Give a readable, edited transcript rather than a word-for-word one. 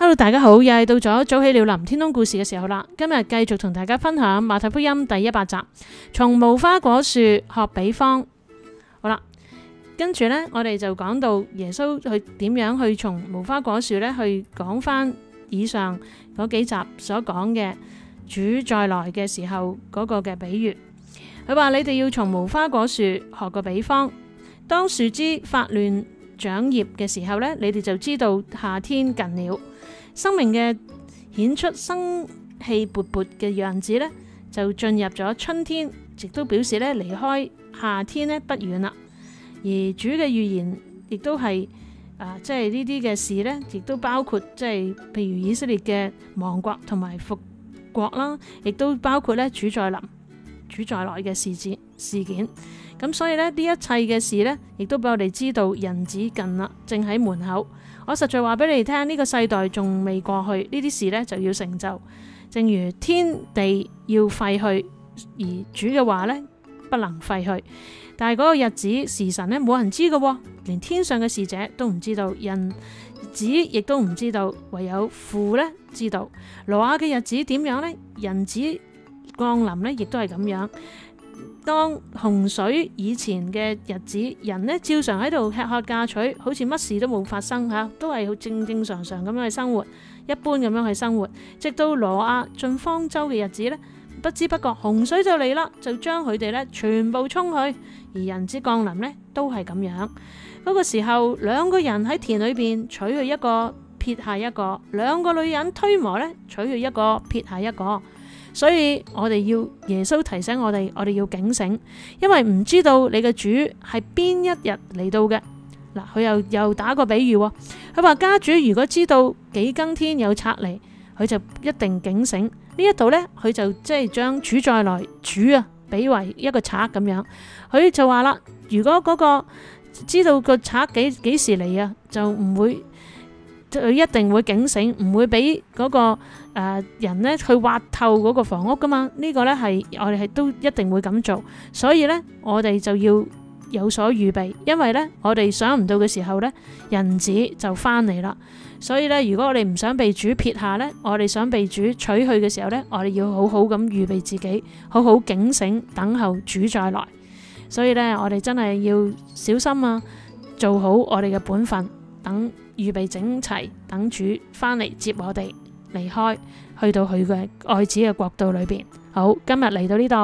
Hello， 大家好，又係到咗早起了林天空故事嘅時候啦。今日繼續同大家分享馬太福音第100集，從無花果樹學比方。好啦，跟住呢，我哋就講到耶穌去點樣去從無花果樹呢去講翻以上嗰幾集所講嘅主再來嘅時候嗰個嘅比喻。佢話你哋要從無花果樹學個比方，當樹枝發亂長葉嘅時候呢，你哋就知道夏天近了。生命嘅顯出生氣勃勃嘅樣子呢，就進入咗春天，亦都表示呢離開夏天呢不遠啦。而主嘅預言亦都係即係呢啲嘅事呢，亦都包括即係譬如以色列嘅亡國同埋復國啦，亦都包括呢主再臨、主再來嘅事件。咁所以呢，呢一切嘅事呢，亦都俾我哋知道人子近啦，正喺門口。我實在話俾你哋聽，呢個世代仲未過去，呢啲事呢就要成就。正如天地要廢去，而主嘅話呢不能廢去。但係嗰個日子時辰呢，冇人知嘅，連天上嘅使者都唔知道，人子亦都唔知道，唯有父呢知道。挪亞嘅日子點樣呢？人子降臨呢亦都係咁樣。當洪水以前嘅日子，人呢照常喺度吃喝嫁娶，好似乜事都冇發生吓，都係好正正常常咁樣去生活，一般咁樣去生活。直到挪亞進方舟嘅日子呢，不知不覺洪水就嚟啦，就將佢哋呢全部沖去。而人子降臨呢都係咁樣。嗰個時候，兩個人喺田裏邊取去一個，撇下一個；兩個女人推磨呢，取去一個，撇下一個。所以我哋要耶穌提醒我哋要警醒，因為唔知道你嘅主係邊一日嚟到嘅。嗱，佢又打個比喻，佢話家主如果知道幾更天有賊嚟，佢就一定警醒。呢一度呢，佢就即係將主再來主比為一個賊咁樣。佢就話啦，如果嗰個知道個賊幾時嚟啊，就唔會。佢一定會警醒，唔會俾嗰個人呢去挖透嗰個房屋噶嘛。呢個呢係我哋係都一定會咁做，所以呢，我哋就要有所預備，因為呢，我哋想唔到嘅時候呢，人子就翻嚟啦。所以呢，如果我哋唔想被主撇下呢，我哋想被主取去嘅時候呢，我哋要好好咁預備自己，好好警醒等候主再來。所以呢，我哋真係要小心啊，做好我哋嘅本分，等預備整齊，等主返嚟接我哋離開，去到佢嘅愛子嘅國度裏邊。好，今日嚟到呢度。